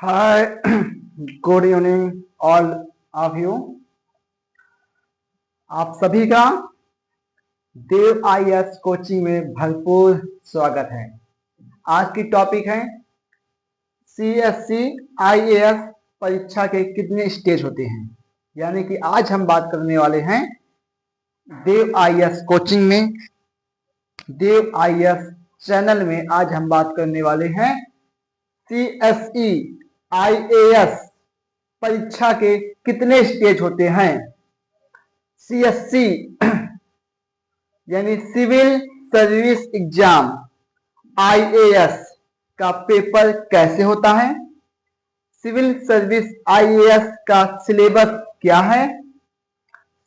Hi, good evening all of you. आप सभी का देव आईएएस कोचिंग में भरपूर स्वागत है। आज की टॉपिक है सीएससी आईएएस परीक्षा के कितने स्टेज होते हैं। यानी कि आज हम बात करने वाले हैं देव आईएएस कोचिंग में, देव आईएएस चैनल में। आज हम बात करने वाले हैं सीएसई आईएएस परीक्षा के कितने स्टेज होते हैं। सीएससी यानी सिविल सर्विस एग्जाम आईएएस का पेपर कैसे होता है, सिविल सर्विस आईएएस का सिलेबस क्या है,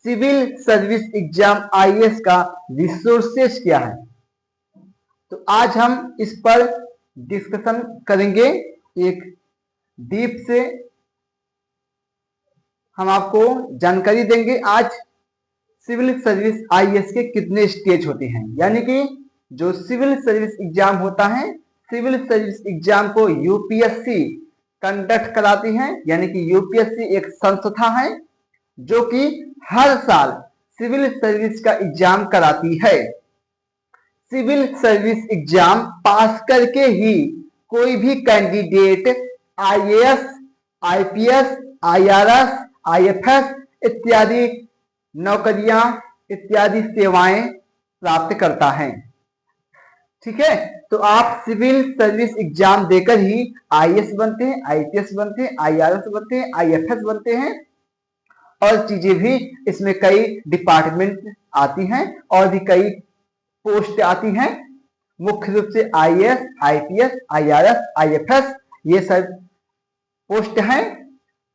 सिविल सर्विस एग्जाम आईएएस का रिसोर्सेस क्या है। तो आज हम इस पर डिस्कशन करेंगे। एक डीप से हम आपको जानकारी देंगे आज सिविल सर्विस आईएएस के कितने स्टेज होते हैं। यानी कि जो सिविल सर्विस एग्जाम होता है, सिविल सर्विस एग्जाम को यूपीएससी कंडक्ट कराती है। यानी कि यूपीएससी एक संस्था है जो कि हर साल सिविल सर्विस का एग्जाम कराती है। सिविल सर्विस एग्जाम पास करके ही कोई भी candidate IAS, IPS, IRS, IFS इत्यादि नौकरियां इत्यादि सेवाएं प्राप्त करता है। ठीक है, तो आप सिविल सर्विस एग्जाम देकर ही आईएएस बनते हैं, आईपीएस बनते हैं, आईआरएस बनते हैं, आईएफएस बनते हैं। और चीजें भी इसमें कई डिपार्टमेंट आती हैं और भी कई पोस्ट आती हैं। मुख्य रूप से आईएएस, आईपीएस, आईआरएस, आईएफएस ये सब पोस्ट हैं।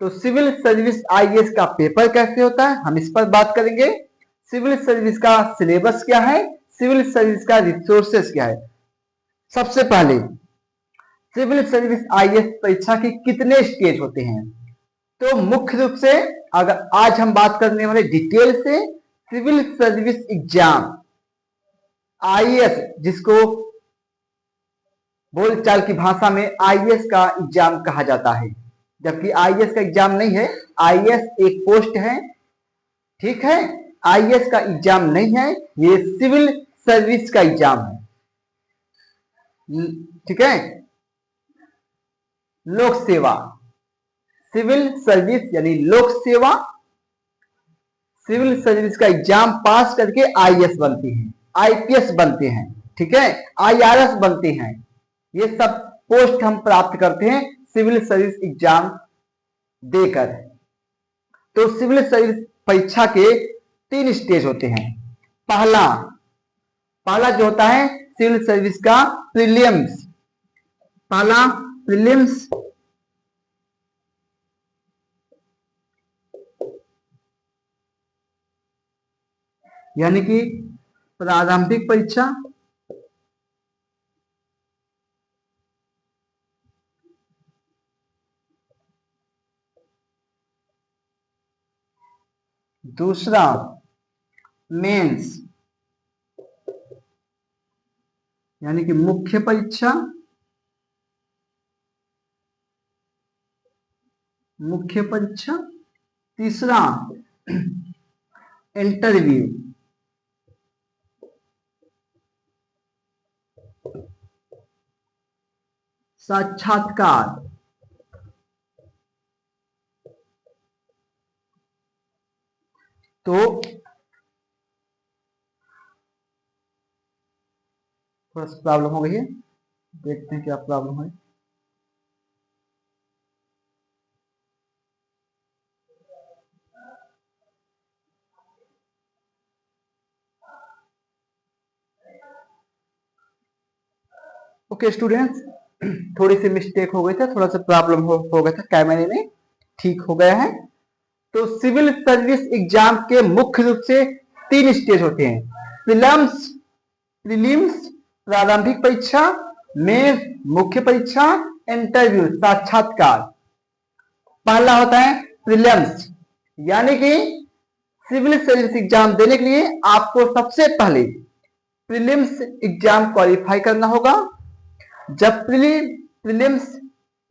तो सिविल सर्विस आईएएस का पेपर कैसे होता है, हम इस पर बात करेंगे। सिविल सर्विस का सिलेबस क्या है, सिविल सर्विस का रिसोर्सेस क्या है। सबसे पहले सिविल सर्विस आईएएस परीक्षा के कितने स्टेज होते हैं। तो मुख्य रूप से अगर आज हम बात करने वाले डिटेल से सिविल सर्विस एग्जाम आईएएस, जिसको बोलचाल की भाषा में आईएएस का एग्जाम कहा जाता है, जबकि आईएएस का एग्जाम नहीं है। आईएएस एक पोस्ट है, ठीक है, आईएएस का एग्जाम नहीं है, ये सिविल सर्विस का एग्जाम है। ठीक है, लोक सेवा, सिविल सर्विस यानी लोक सेवा। सिविल सर्विस का एग्जाम पास करके आईएएस बनती हैं, आईपीएस बनते हैं, ठीक है, आईआरएस बनते हैं। ये सब पोस्ट हम प्राप्त करते हैं सिविल सर्विस एग्जाम देकर। तो सिविल सर्विस परीक्षा के 3 स्टेज होते हैं। पहला जो होता है सिविल सर्विस का प्रीलिम्स, पहला प्रीलिम्स। यानी कि प्रारंभिक परीक्षा। दूसरा मेंस, यानी कि मुख्य परीक्षा, मुख्य परीक्षा। तीसरा इंटरव्यू, साक्षात्कार। तो थोड़ा सा प्रॉब्लम हो गई है, देखते हैं क्या प्रॉब्लम है। ओके स्टूडेंट्स, थोड़ी सी मिस्टेक हो गई था, थोड़ा सा प्रॉब्लम हो गया था, कैमरे में ठीक हो गया है। तो सिविल सर्विस एग्जाम के मुख्य रूप से 3 स्टेज होते हैं। प्रीलिम्स प्रारंभिक परीक्षा, मेंस मुख्य परीक्षा, इंटरव्यू साक्षात्कार। पहला होता है प्रीलिम्स, यानी कि सिविल सर्विस एग्जाम देने के लिए आपको सबसे पहले प्रीलिम्स एग्जाम क्वालिफाई करना होगा। जब प्रीलिम्स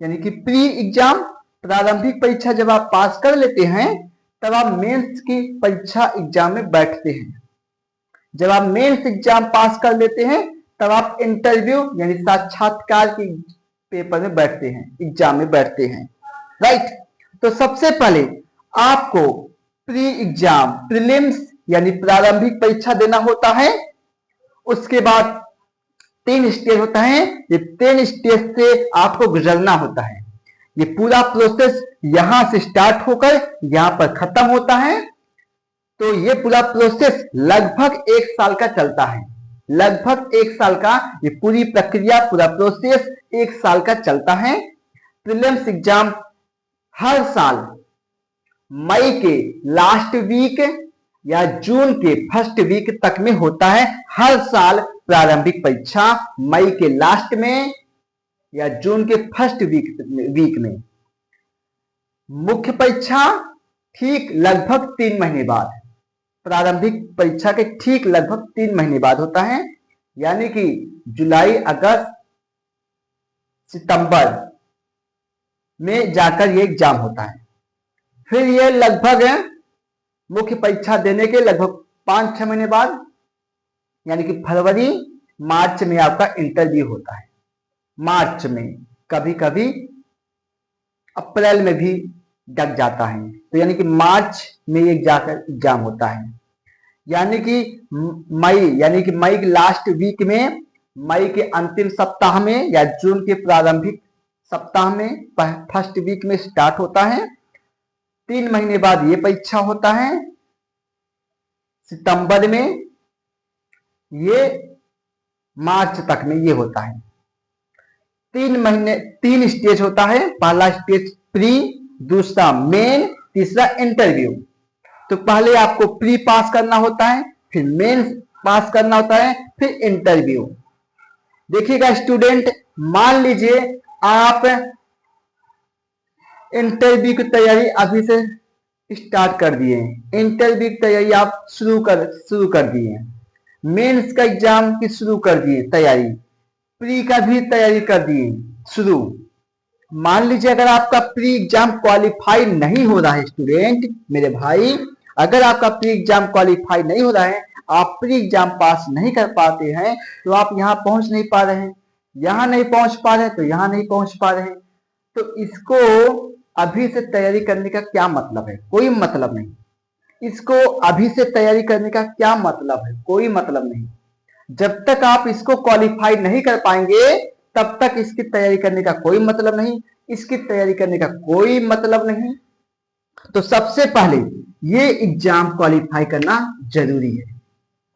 यानी कि प्री एग्जाम प्रारंभिक परीक्षा जब आप पास कर लेते हैं तब आप मेंस की परीक्षा एग्जाम में बैठते हैं। जब आप मेंस एग्जाम पास कर लेते हैं तब आप इंटरव्यू यानी साक्षात्कार की पेपर में बैठते हैं, एग्जाम में बैठते हैं, राइट। तो सबसे पहले आपको प्री एग्जाम प्रीलिम्स यानी प्रारंभिक परीक्षा देना होता है। उसके बाद 3 स्टेज होता है, ये 3 स्टेज से आपको गुजरना होता है। ये पूरा प्रोसेस यहां से स्टार्ट होकर यहां पर खत्म होता है। तो ये पूरा प्रोसेस लगभग 1 साल का चलता है, लगभग 1 साल का ये पूरी प्रक्रिया, पूरा प्रोसेस 1 साल का चलता है। प्रीलिम्स एग्जाम हर साल मई के लास्ट वीक या जून के फर्स्ट वीक तक में होता है। हर साल प्रारंभिक परीक्षा मई के लास्ट में या जून के फर्स्ट वीक में। मुख्य परीक्षा ठीक लगभग 3 महीने बाद, प्रारंभिक परीक्षा के ठीक लगभग 3 महीने बाद होता है, यानी कि जुलाई, अगस्त, सितंबर में जाकर ये एग्जाम होता है। फिर ये लगभग मुख्य परीक्षा देने के लगभग 5-6 महीने बाद यानी कि फरवरी मार्च में आपका इंटरव्यू होता है। मार्च में, कभी कभी अप्रैल में भी लग जाता है। तो यानी कि मार्च में ये जाकर एग्जाम होता है, यानी कि मई के लास्ट वीक में, मई के अंतिम सप्ताह में या जून के प्रारंभिक सप्ताह में, फर्स्ट वीक में स्टार्ट होता है। 3 महीने बाद ये परीक्षा होता है सितंबर में, ये मार्च तक में ये होता है। 3 स्टेज होता है। पहला स्टेज प्री, दूसरा मेन, तीसरा इंटरव्यू। तो पहले आपको प्री पास करना होता है, फिर मेन पास करना होता है, फिर इंटरव्यू। देखिएगा स्टूडेंट, मान लीजिए आप इंटरव्यू की तैयारी अभी से स्टार्ट कर दिए, इंटरव्यू की तैयारी आप शुरू कर दिए, मेंस का एग्जाम की शुरू कर दिए तैयारी, प्री का भी तैयारी कर दिए शुरू। मान लीजिए अगर आपका प्री एग्जाम क्वालिफाई नहीं हो रहा है स्टूडेंट, मेरे भाई, अगर आपका प्री एग्जाम क्वालिफाई नहीं हो रहा है, आप प्री एग्जाम पास नहीं कर पाते हैं, तो आप यहां पहुंच नहीं पा रहे हैं, यहां नहीं पहुंच पा रहे हैं, तो यहां नहीं पहुंच पा रहे हैं। तो इसको अभी से तैयारी करने का क्या मतलब है? कोई मतलब नहीं। इसको अभी से तैयारी करने का क्या मतलब है? कोई मतलब नहीं। जब तक आप इसको क्वालिफाई नहीं कर पाएंगे तब तक इसकी तैयारी करने का कोई मतलब नहीं, इसकी तैयारी करने का कोई मतलब नहीं। तो सबसे पहले ये एग्जाम क्वालिफाई करना जरूरी है,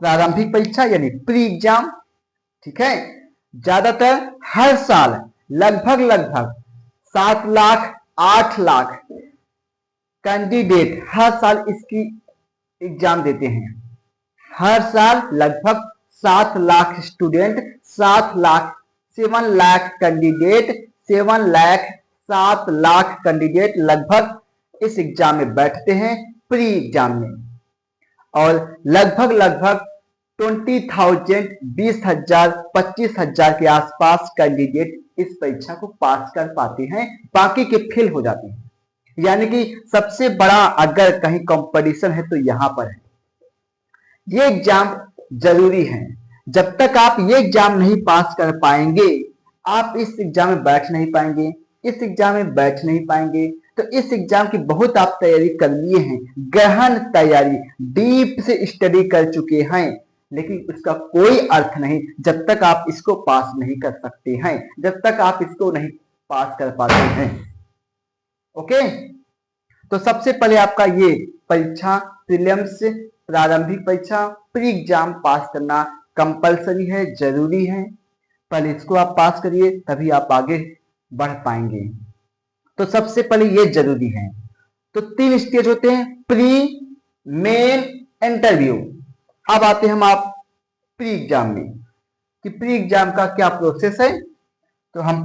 प्रारंभिक परीक्षा यानी प्री एग्जाम, ठीक है। ज्यादातर हर साल लगभग 7 लाख 8 लाख कैंडिडेट हर साल इसकी एग्जाम देते हैं। हर साल लगभग 7 lakh student, 7 lakh 7 lakh candidate, 7 lakh candidate लगभग इस एग्जाम में बैठते हैं, प्री एग्जाम में। और लगभग 20,000 20,000 25,000 के आसपास कैंडिडेट इस परीक्षा को पास कर पाते हैं, बाकी के फेल हो जाते हैं। यानी कि सबसे बड़ा अगर कहीं कंपटीशन है तो यहां पर है। ये एग्जाम जरूरी है। जब तक आप ये एग्जाम नहीं पास कर पाएंगे, आप इस एग्जाम में बैठ नहीं पाएंगे, इस एग्जाम में बैठ नहीं पाएंगे। तो इस एग्जाम की बहुत आप तैयारी कर लिए हैं, गहन तैयारी, डीप से स्टडी कर चुके हैं, लेकिन उसका कोई अर्थ नहीं जब तक आप इसको पास नहीं कर सकते हैं, जब तक आप इसको नहीं पास कर पाते हैं। ओके, तो सबसे पहले आपका ये परीक्षा प्रीलिम्स प्रारंभिक परीक्षा प्री एग्जाम पास करना कंपलसरी है, जरूरी है। पहले इसको आप पास करिए तभी आप आगे बढ़ पाएंगे। तो सबसे पहले ये जरूरी है। तो 3 स्टेज होते हैं, प्री, मेन, इंटरव्यू। अब आते हैं हम आप प्री एग्जाम में कि प्री एग्जाम का क्या प्रोसेस है। तो हम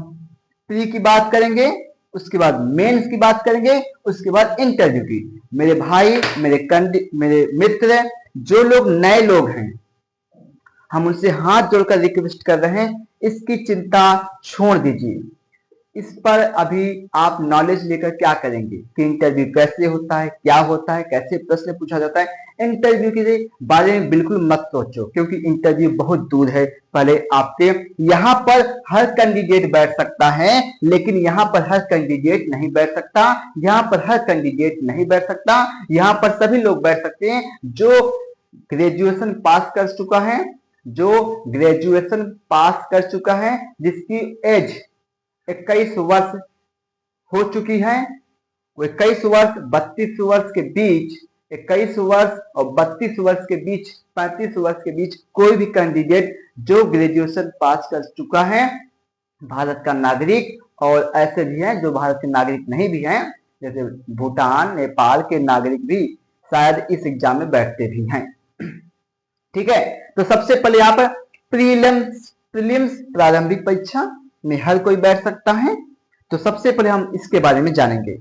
प्री की बात करेंगे, उसके बाद मेंस की बात करेंगे, उसके बाद इंटरव्यू की। मेरे भाई, मेरे मित्र, जो लोग नए लोग हैं, हम उनसे हाथ जोड़कर रिक्वेस्ट कर रहे हैं, इसकी चिंता छोड़ दीजिए, इस पर अभी आप नॉलेज लेकर क्या करेंगे कि इंटरव्यू कैसे होता है, क्या होता है, कैसे प्रश्न पूछा जाता है। इंटरव्यू के बारे में बिल्कुल मत सोचो, क्योंकि इंटरव्यू बहुत दूर है। पहले आपके यहाँ पर हर कैंडिडेट बैठ सकता है, लेकिन यहाँ पर हर कैंडिडेट नहीं बैठ सकता। यहाँ पर हर कैंडिडेट नहीं बैठ सकता। यहाँ पर सभी लोग बैठ सकते हैं जो ग्रेजुएशन पास कर चुका है, जिसकी एज 21 वर्ष हो चुकी है। वो 21 वर्ष 32 वर्ष के बीच, 21 वर्ष और 32 वर्ष के बीच, 35 वर्ष के बीच कोई भी कैंडिडेट जो ग्रेजुएशन पास कर चुका है, भारत का नागरिक, और ऐसे भी हैं जो भारत के नागरिक नहीं भी हैं, जैसे भूटान, नेपाल के नागरिक भी शायद इस एग्जाम में बैठते भी हैं। ठीक है, तो सबसे पहले यहाँ पर प्रीलिम्स प्रारंभिक परीक्षा में हर कोई बैठ सकता है। तो सबसे पहले हम इसके बारे में जानेंगे।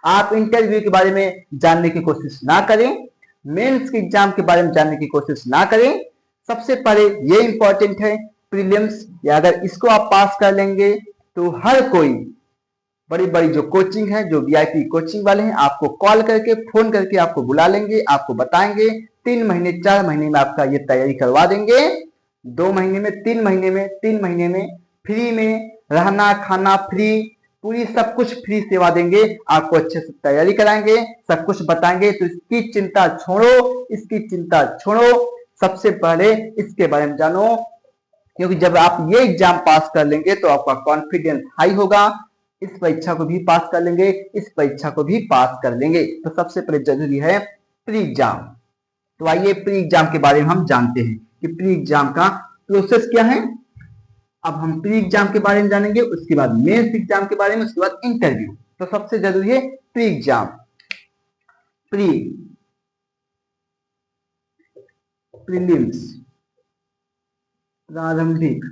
आप इंटरव्यू के बारे में जानने की कोशिश ना करें, मेंस के एग्जाम के बारे में जानने की कोशिश ना करें। सबसे पहले ये इंपॉर्टेंट है प्रीलिम्स, या अगर इसको आप पास कर लेंगे तो हर कोई, बड़ी बड़ी जो कोचिंग है, जो वीआईपी कोचिंग वाले हैं, आपको कॉल करके, फोन करके आपको बुला लेंगे, आपको बताएंगे। 3 महीने 4 महीने में आपका ये तैयारी करवा देंगे। 2 महीने में, 3 महीने में फ्री में रहना खाना फ्री, पूरी सब कुछ फ्री सेवा देंगे। आपको अच्छे से तैयारी कराएंगे, सब कुछ बताएंगे। तो इसकी चिंता छोड़ो, सबसे पहले इसके बारे में जानो, क्योंकि जब आप ये एग्जाम पास कर लेंगे तो आपका कॉन्फिडेंस हाई होगा। इस परीक्षा को भी पास कर लेंगे, इस परीक्षा को भी पास कर लेंगे। तो सबसे पहले जरूरी है प्री एग्जाम। तो आइए प्री एग्जाम के बारे में हम जानते हैं कि प्री एग्जाम का प्रोसेस क्या है। अब हम प्री एग्जाम के बारे में जानेंगे, उसके बाद मेंस एग्जाम के बारे में, उसके बाद इंटरव्यू। तो सबसे जरूरी है प्री एग्जाम। प्रीलिम्स प्रारंभिक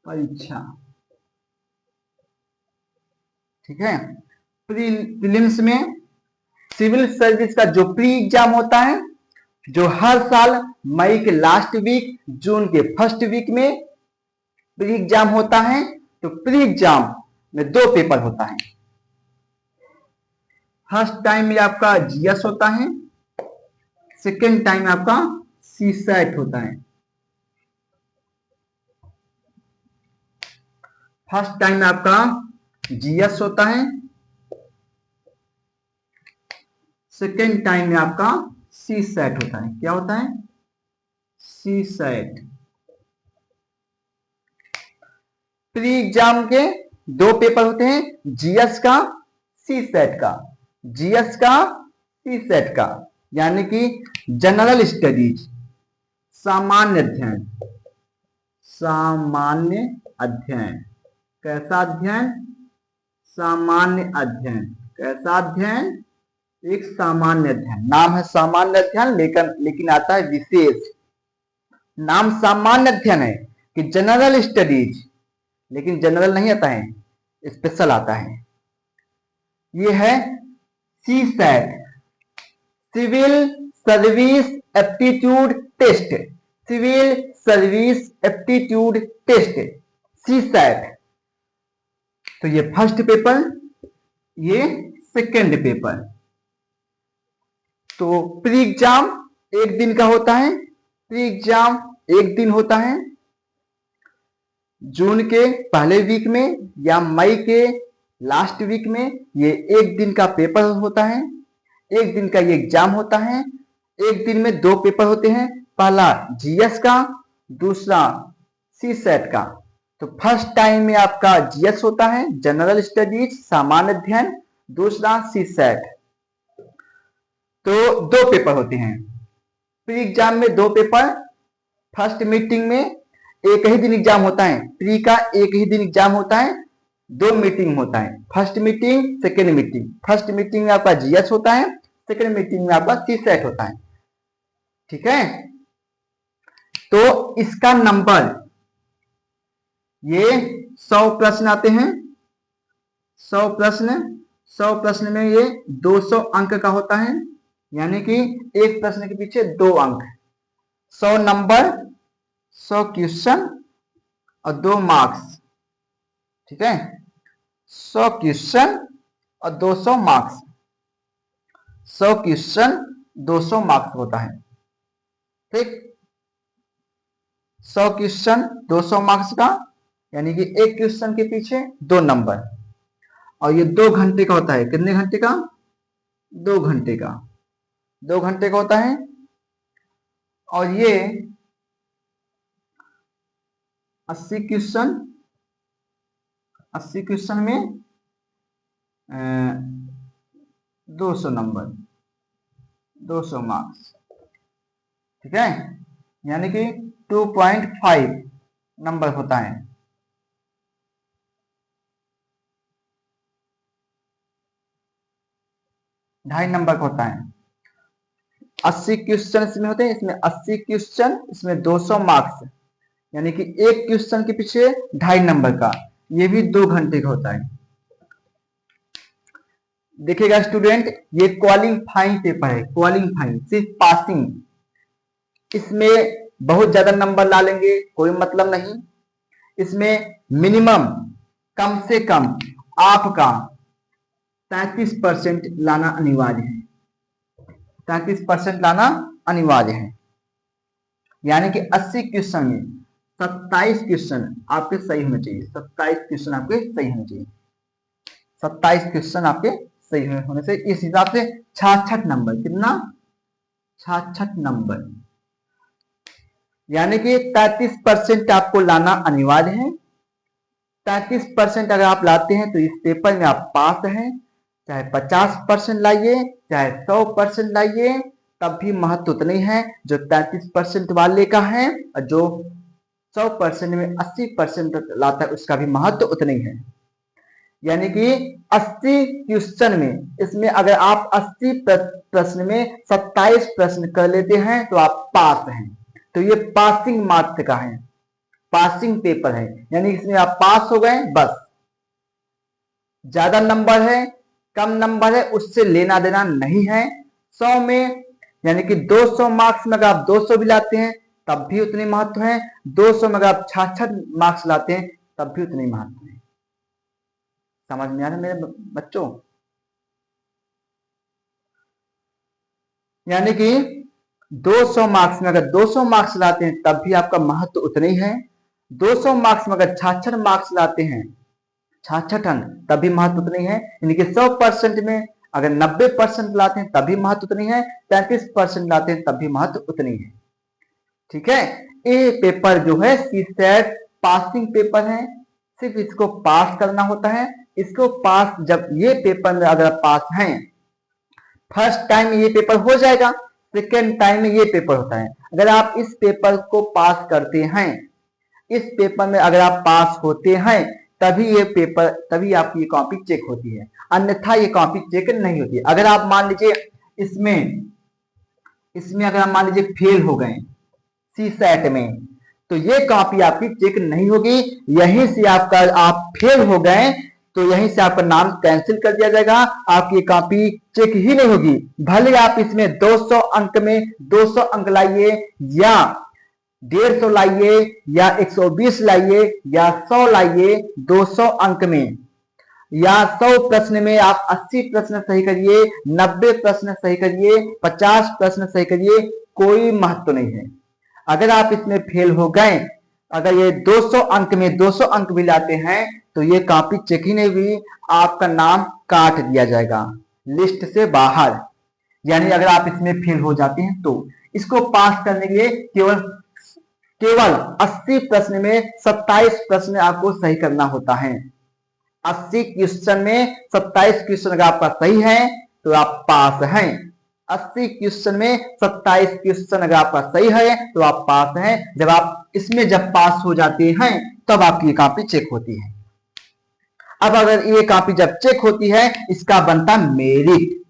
परीक्षा। ठीक है, प्रीलिम्स में सिविल सर्विस का जो प्री एग्जाम होता है, जो हर साल मई के लास्ट वीक, जून के फर्स्ट वीक में प्री एग्जाम होता है। तो प्री एग्जाम में 2 पेपर होता है। फर्स्ट टाइम में आपका जीएस होता है, सेकेंड टाइम में आपका सीसैट होता है। फर्स्ट टाइम में आपका जीएस होता है, सेकेंड टाइम में आपका सीसैट होता है। क्या होता है? सीसैट। प्री एग्जाम के 2 पेपर होते हैं, जीएस का, सीसैट का। जीएस का, सीसैट का, यानी कि जनरल स्टडीज, सामान्य अध्ययन। सामान्य अध्ययन कैसा अध्ययन? सामान्य अध्ययन। कैसा अध्ययन? एक सामान्य अध्ययन। नाम है सामान्य अध्ययन, लेकिन आता है विशेष। नाम सामान्य अध्ययन है कि जनरल स्टडीज, लेकिन जनरल नहीं आता है, स्पेशल आता है। ये है CSAT, civil service aptitude test. Civil service aptitude test, CSAT. तो ये फर्स्ट पेपर, ये सेकेंड पेपर। तो प्री एग्जाम 1 दिन का होता है। प्री एग्जाम 1 दिन होता है, जून के पहले वीक में या मई के लास्ट वीक में। ये 1 दिन का पेपर होता है, 1 दिन का ये एग्जाम होता है। 1 दिन में 2 पेपर होते हैं, पहला जीएस का, दूसरा सीसैट का। तो फर्स्ट टाइम में आपका जीएस होता है, जनरल स्टडीज, सामान्य अध्ययन, दूसरा सीसैट। तो 2 पेपर होते हैं प्री एग्जाम में, 2 पेपर। फर्स्ट मीटिंग में एक ही दिन एग्जाम होता है, प्री का एक ही दिन एग्जाम होता है। 2 मीटिंग होता है, first meeting, second meeting. First meeting में आपका जीएस होता है, सेकेंड मीटिंग में आपका सीसैट होता है। ठीक है, तो इसका नंबर, ये 100 प्रश्न आते हैं। 100 प्रश्न में ये 200 अंक का होता है, यानी कि एक प्रश्न के पीछे 2 अंक। 100 नंबर 100 क्वेश्चन और 2 मार्क्स, ठीक है। 100 क्वेश्चन और 200 मार्क्स, 100 क्वेश्चन 200 मार्क्स होता है, ठीक। 100 क्वेश्चन 200 मार्क्स का, यानी कि एक क्वेश्चन के पीछे 2 नंबर, और ये 2 घंटे का होता है। कितने घंटे का? 2 घंटे का, 2 घंटे का होता है। और ये 80 क्वेश्चन, 80 क्वेश्चन में 200 नंबर, 200 मार्क्स, ठीक है। यानी कि 2.5 नंबर होता है। ढाई नंबर का होता है। 80 क्वेश्चन इसमें होते हैं, इसमें 80 क्वेश्चन, इसमें 200 मार्क्स, यानी कि एक क्वेश्चन के पीछे 2.5 नंबर का, ये भी 2 घंटे का होता है। देखिएगा स्टूडेंट, ये क्वालिफाइंग पेपर है, क्वालिफाइंग सिर्फ पासिंग, इसमें बहुत ज्यादा नंबर ला लेंगे कोई मतलब नहीं। इसमें मिनिमम, कम से कम आपका 33% लाना अनिवार्य है, 33% लाना अनिवार्य है। यानी कि 80 क्वेश्चन में 27 क्वेश्चन आपके सही होने चाहिए, 27 क्वेश्चन आपके सही होने चाहिए, 27 क्वेश्चन आपके सही होने से इस हिसाब से 66 नंबर, कितना? 66 नंबर, यानी कि 33% आपको लाना अनिवार्य है। 33% अगर आप लाते हैं तो इस पेपर में आप पास हैं। चाहे 50% लाइए, चाहे 100% लाइए, तब भी महत्व उतना ही है जो 33% वाले का है, और जो 100% में 80% लाता है उसका भी महत्व उतना ही है। यानी कि 80 क्वेश्चन में, इसमें अगर आप 80 प्रश्न में 27 प्रश्न कर लेते हैं तो आप पास हैं। तो ये पासिंग मार्क्स का है, पासिंग पेपर है, यानी इसमें आप पास हो गए बस। ज्यादा नंबर है, कम नंबर है, उससे लेना देना नहीं है। 100 में, यानी कि 200 मार्क्स में अगर आप 200 भी लाते हैं तब भी उतने महत्व है। 200 में अगर आप 66 मार्क्स लाते हैं तब भी उतने महत्व है। समझ में आ रहा है मेरे बच्चों? यानी कि 200 मार्क्स में अगर 200 मार्क्स लाते हैं तब भी आपका महत्व उतना ही है। 200 मार्क्स में अगर 66 मार्क्स लाते हैं, 66 अंक, तभी महत्व उतना ही है। यानी कि 100% में अगर 90% लाते हैं तभी महत्व उतनी है, 33% लाते हैं तब भी महत्व उतनी है, ठीक है। ये पेपर जो है सीसैट पासिंग पेपर है, सिर्फ इसको पास करना होता है। इसको पास, जब ये पेपर में अगर पास हैं, फर्स्ट टाइम ये पेपर हो जाएगा, सेकेंड टाइम में ये पेपर होता है। अगर आप इस पेपर को पास करते हैं, इस पेपर में अगर आप पास होते हैं, तभी ये पेपर, तभी आपकी कॉपी चेक होती है, अन्यथा ये कॉपी चेक नहीं होती है। अगर आप मान लीजिए इसमें अगर आप मान लीजिए फेल हो गए सीसैट में, तो ये कॉपी आपकी चेक नहीं होगी। यहीं से आपका, आप फेल हो गए तो यहीं से आपका नाम कैंसिल कर दिया जाएगा, आपकी कॉपी चेक ही नहीं होगी। भले आप इसमें 200 अंक में 200 अंक लाइए, या 150 लाइए, या 120 लाइए, या 100 लाइए, 200 अंक में, या 100 प्रश्न में आप 80 प्रश्न सही करिए, 90 प्रश्न सही करिए, 50 प्रश्न सही करिए, कोई महत्व नहीं है। अगर आप इसमें फेल हो गए, अगर ये 200 अंक में 200 अंक भी लाते हैं, तो ये कॉपी चेक ही नहीं हुई, आपका नाम काट दिया जाएगा लिस्ट से बाहर। यानी अगर आप इसमें फेल हो जाते हैं तो इसको पास करने के लिए केवल 80 प्रश्न में 27 प्रश्न आपको सही करना होता है। 80 क्वेश्चन में 27 क्वेश्चन अगर आपका सही है तो आप पास हैं। 80 क्वेश्चन में 27 क्वेश्चन अगर आपका सही है तो आप पास हैं। जब आप इसमें जब पास हो जाते हैं तब आपकी ये कॉपी चेक होती है। अब अगर ये कॉपी जब चेक होती है, इसका बनता मेरिट,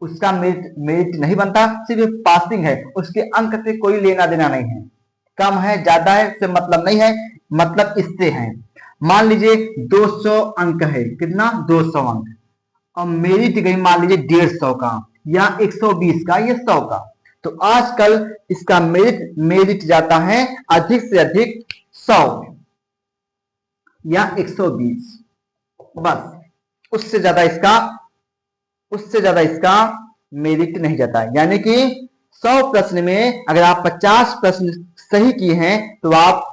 उसका मेरिट नहीं बनता, सिर्फ पासिंग है, उसके अंक से कोई लेना देना नहीं है। कम है ज्यादा है इससे मतलब नहीं है, मतलब इससे है। मान लीजिए 200 अंक है, कितना? 200 अंक, और मेरिट गई मान लीजिए 150 का, या 120 का, या 100 का, तो आजकल इसका मेरिट जाता है अधिक से अधिक 100 या 120, बस उससे ज्यादा इसका मेरिट नहीं जाता है। यानी कि 100 प्रश्न में अगर आप 50 प्रश्न सही किए हैं तो आप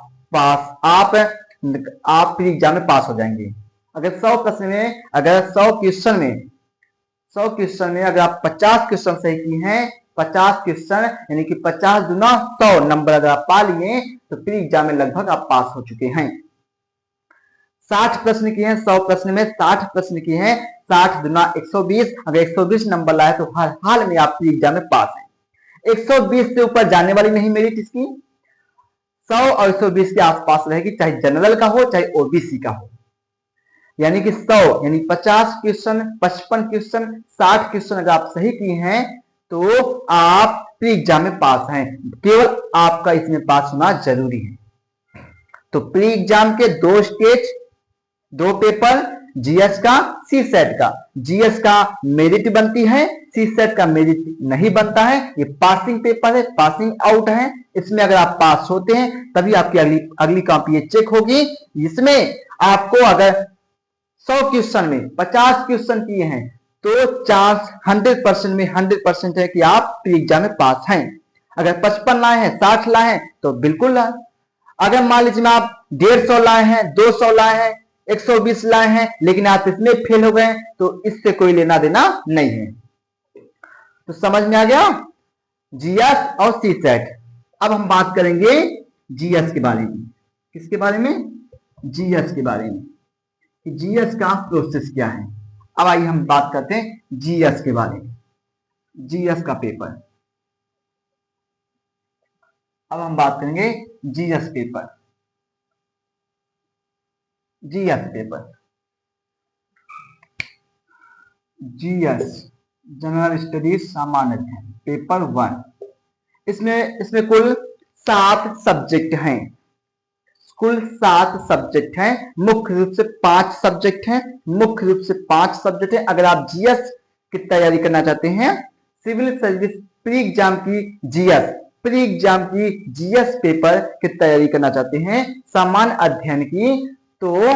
प्री एग्जाम में पास हो जाएंगे। अगर 100 प्रश्न में, अगर 100 क्वेश्चन में अगर आप 50 क्वेश्चन सही किए हैं, 50 क्वेश्चन यानी कि 50 गुना 100 नंबर अगर आप पा लिए तो प्री एग्जाम में लगभग आप पास हो चुके हैं। 60 प्रश्न किए हैं, 100 प्रश्न में 60 प्रश्न किए हैं, 60 गुना 120, अगर 120 नंबर लाए तो हर हाल में आप प्री एग्जाम में पास हैं। 120 से ऊपर जाने वाली नहीं मेरिट इसकी, 100 और 120 के आसपास रहेगी, चाहे जनरल का हो चाहे ओबीसी का हो। यानी कि 100 यानी 50 क्वेश्चन, 55 क्वेश्चन, 60 क्वेश्चन अगर आप सही किए हैं तो आप प्री एग्जाम में पास हैं। केवल आपका इसमें पास होना जरूरी है। तो प्री एग्जाम के 2 स्टेज, 2 पेपर, जीएस का, सी सेट का। जीएस का मेरिट बनती है, सी सेट का मेरिट नहीं बनता है। ये पासिंग पेपर है, पासिंग आउट है। इसमें अगर आप पास होते हैं तभी आपकी अगली कॉपी चेक होगी। इसमें आपको अगर 100 क्वेश्चन में 50 क्वेश्चन किए हैं तो चांस 100% में 100% है कि आप प्री एग्जाम में पास हैं। अगर 55 लाए हैं, 60 लाए हैं तो बिल्कुल लाए। अगर मान लीजिए आप 150 लाए हैं, 200 लाए हैं, 120 लाए हैं, लेकिन आप इसमें फेल हो गए तो इससे कोई लेना देना नहीं है। तो समझ में आ गया जीएस और सी सेट। अब हम बात करेंगे जीएस के बारे में। किसके बारे में? जीएस के बारे में। जीएस का प्रोसेस क्या है। अब आइए हम बात करते हैं जीएस के बारे में, जीएस का पेपर। अब हम बात करेंगे GS paper. GS paper, GS general studies सामान्य अध्ययन पेपर 1। इसमें कुल 7 सब्जेक्ट हैं। कुल 7 सब्जेक्ट हैं। मुख्य रूप से 5 सब्जेक्ट हैं। मुख्य रूप से 5 सब्जेक्ट हैं। अगर आप जीएस की तैयारी करना चाहते हैं, सिविल सर्विस प्री एग्जाम की जीएस, प्री एग्जाम की जीएस पेपर की तैयारी करना चाहते हैं, सामान्य अध्ययन की, तो